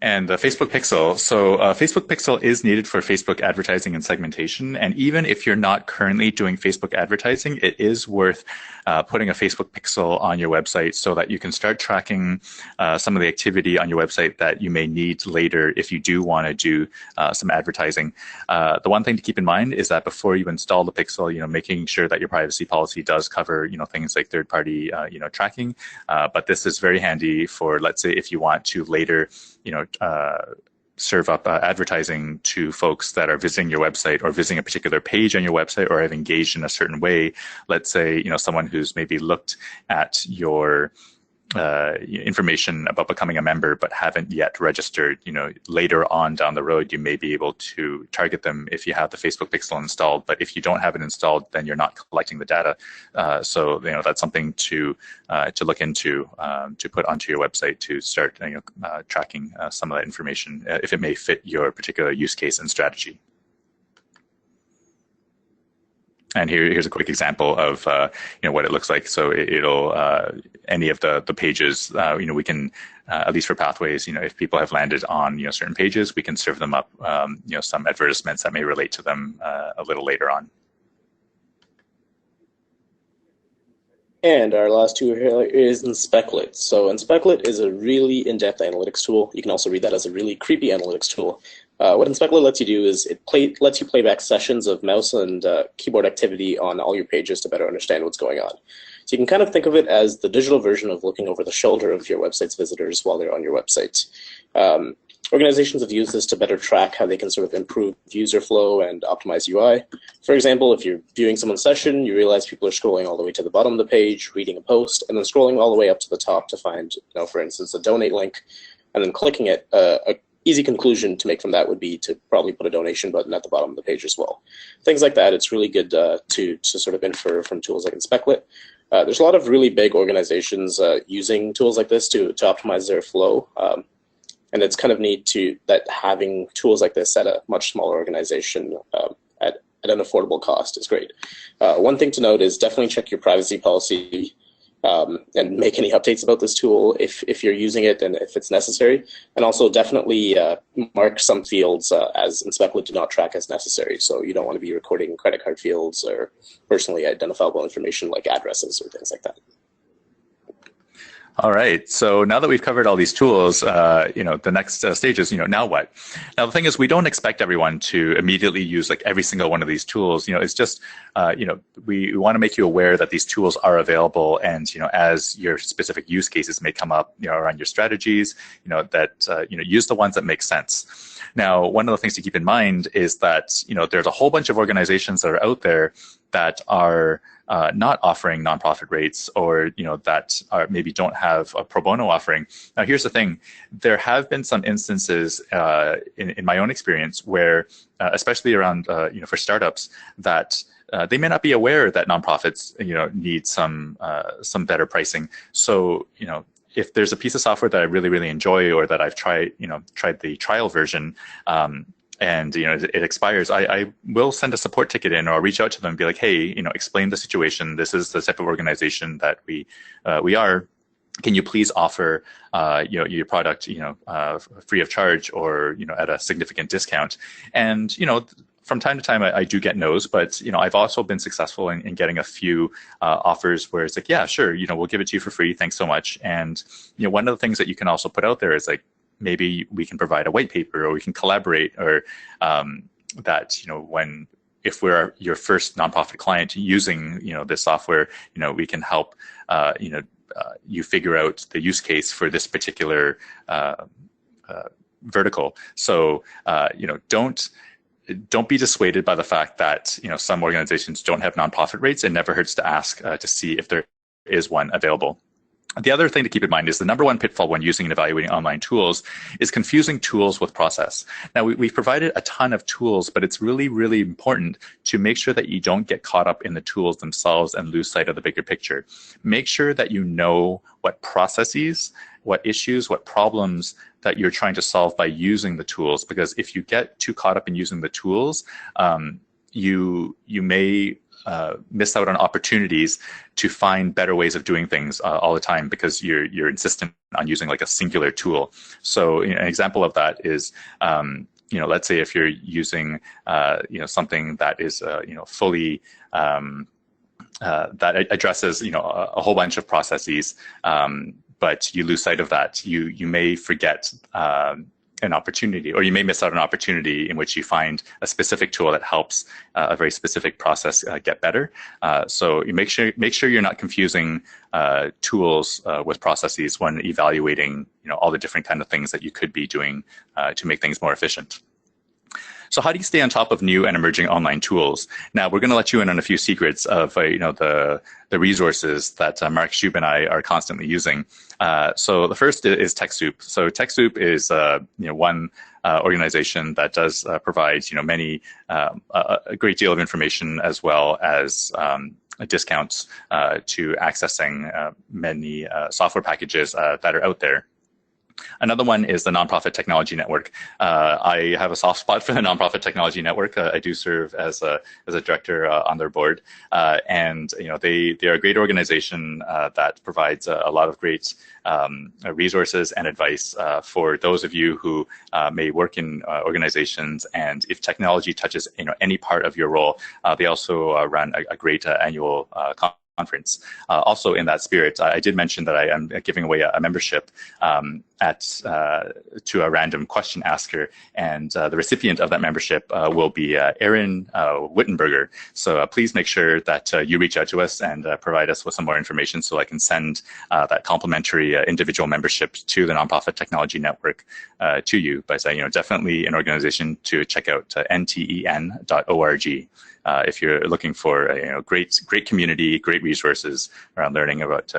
Speaker 2: And the Facebook Pixel. So Facebook Pixel is needed for Facebook advertising and segmentation. And even if you're not currently doing Facebook advertising, it is worth putting a Facebook Pixel on your website so that you can start tracking some of the activity on your website that you may need later if you do want to do some advertising. The one thing to keep in mind is that before you install the Pixel, making sure that your privacy policy does cover, things like third-party, tracking. But this is very handy for, let's say, if you want to later, serve up advertising to folks that are visiting your website or visiting a particular page on your website or have engaged in a certain way. Let's say, someone who's maybe looked at your information about becoming a member but haven't yet registered, later on down the road, you may be able to target them if you have the Facebook pixel installed. But if you don't have it installed, then you're not collecting the data. So that's something to look into, to put onto your website to start tracking some of that information if it may fit your particular use case and strategy. And here's a quick example of what it looks like. So it'll any of the pages, we can at least for pathways, if people have landed on certain pages, we can serve them up some advertisements that may relate to them a little later on.
Speaker 4: And our last tool here is Inspectlet. So Inspectlet is a really in-depth analytics tool. You can also read that as a really creepy analytics tool. What Inspectlet lets you do is lets you play back sessions of mouse and keyboard activity on all your pages to better understand what's going on. So you can kind of think of it as the digital version of looking over the shoulder of your website's visitors while they're on your website. Organizations have used this to better track how they can sort of improve user flow and optimize UI. For example, if you're viewing someone's session, you realize people are scrolling all the way to the bottom of the page, reading a post, and then scrolling all the way up to the top to find, for instance, a donate link, and then clicking it. An easy conclusion to make from that would be to probably put a donation button at the bottom of the page as well. Things like that, it's really good to sort of infer from tools like Inspectlet. There's a lot of really big organizations using tools like this to optimize their flow. And it's kind of neat that having tools like this at a much smaller organization at an affordable cost is great. One thing to note is definitely check your privacy policy and make any updates about this tool if you're using it and if it's necessary. And also definitely mark some fields as Inspectlet do not track as necessary. So you don't want to be recording credit card fields or personally identifiable information like addresses or things like that.
Speaker 2: All right. So now that we've covered all these tools, the next stage is, now what? Now, the thing is, we don't expect everyone to immediately use like every single one of these tools. It's just, we want to make you aware that these tools are available, and as your specific use cases may come up, around your strategies, use the ones that make sense. Now, one of the things to keep in mind is that, there's a whole bunch of organizations that are out there that are not offering nonprofit rates, or that maybe don't have a pro bono offering. Now, here's the thing: there have been some instances in my own experience where, especially around for startups, that they may not be aware that nonprofits need some better pricing. So if there's a piece of software that I really, really enjoy, or that I've tried the trial version, and it expires, I will send a support ticket in, or I'll reach out to them and be like, hey, explain the situation. This is the type of organization that we are. Can you please offer your product free of charge, or at a significant discount? And from time to time, I do get no's, but I've also been successful in getting a few offers where it's like, yeah, sure, we'll give it to you for free. Thanks so much. And one of the things that you can also put out there is like, maybe we can provide a white paper, or we can collaborate, or that if we're your first nonprofit client using this software, we can help you figure out the use case for this particular vertical. So don't be dissuaded by the fact that some organizations don't have nonprofit rates. It never hurts to ask to see if there is one available. The other thing to keep in mind is the number one pitfall when using and evaluating online tools is confusing tools with process. Now, we've provided a ton of tools, but it's really, really important to make sure that you don't get caught up in the tools themselves and lose sight of the bigger picture. Make sure that you know what processes, what issues, what problems that you're trying to solve by using the tools, because if you get too caught up in using the tools, you may miss out on opportunities to find better ways of doing things all the time, because you're insistent on using like a singular tool. So an example of that is, let's say if you're using something that is fully that addresses a whole bunch of processes, but you lose sight of that, you may forget an opportunity, or you may miss out an opportunity in which you find a specific tool that helps a very specific process get better. So you make sure you're not confusing tools with processes when evaluating all the different kind of things that you could be doing to make things more efficient. So how do you stay on top of new and emerging online tools? Now, we're going to let you in on a few secrets of the resources that Mark Shub and I are constantly using. So the first is TechSoup. So TechSoup is one organization that does provide many a great deal of information, as well as discounts to accessing many software packages that are out there. Another one is the Nonprofit Technology Network. I have a soft spot for the Nonprofit Technology Network. I do serve as a director on their board, and they are a great organization that provides a lot of great resources and advice for those of you who may work in organizations, and if technology touches any part of your role. They also run a great annual conference. Also, in that spirit, I did mention that I am giving away a membership to a random question asker, and the recipient of that membership will be Aaron Wittenberger. So please make sure that you reach out to us and provide us with some more information, so I can send that complimentary individual membership to the Nonprofit Technology Network to you. But definitely an organization to check out, nten.org. If you're looking for great community, great resources around learning about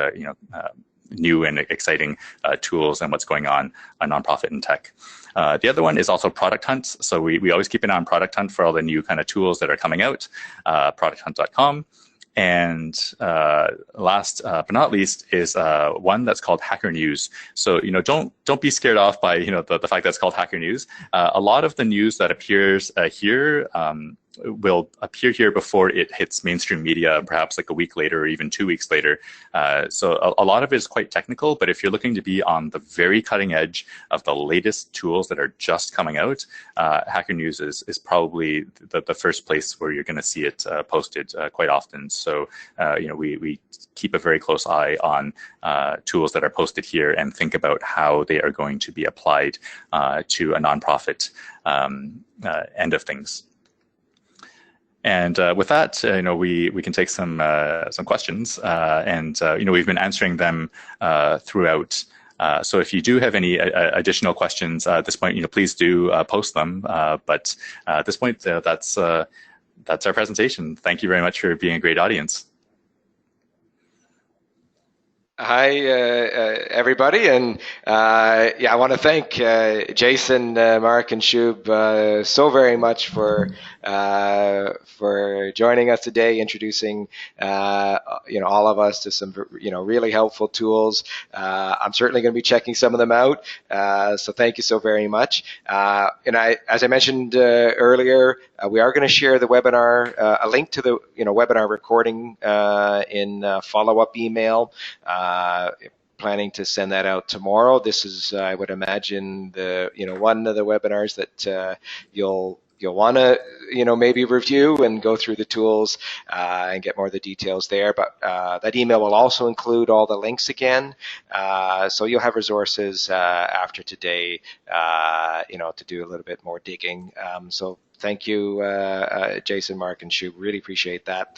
Speaker 2: new and exciting tools and what's going on nonprofit and tech. The other one is also Product Hunt. So we always keep an eye on Product Hunt for all the new kind of tools that are coming out. Producthunt.com. And last but not least is one that's called Hacker News. So don't be scared off by the fact that it's called Hacker News. A lot of the news that appears here will appear here before it hits mainstream media, perhaps like a week later or even 2 weeks later. So a lot of it is quite technical, but if you're looking to be on the very cutting edge of the latest tools that are just coming out, Hacker News is probably the first place where you're going to see it posted quite often. So we keep a very close eye on tools that are posted here and think about how they are going to be applied to a nonprofit end of things. And with that, we can take some questions, and we've been answering them throughout. So if you do have any additional questions at this point, please do post them. But at this point, that's our presentation. Thank you very much for being a great audience.
Speaker 1: Hi, everybody, and I want to thank Jason, Mark, and Shub so very much for joining us today, introducing all of us to some really helpful tools. I'm certainly going to be checking some of them out, so thank you so very much. And as I mentioned earlier, we are going to share the webinar, a link to the webinar recording in follow-up email. Planning to send that out tomorrow. This is, I would imagine, the one of the webinars that you'll want to maybe review and go through the tools and get more of the details there. But that email will also include all the links again, so you'll have resources after today, to do a little bit more digging. So thank you, Jason, Mark, and Shub. Really appreciate that.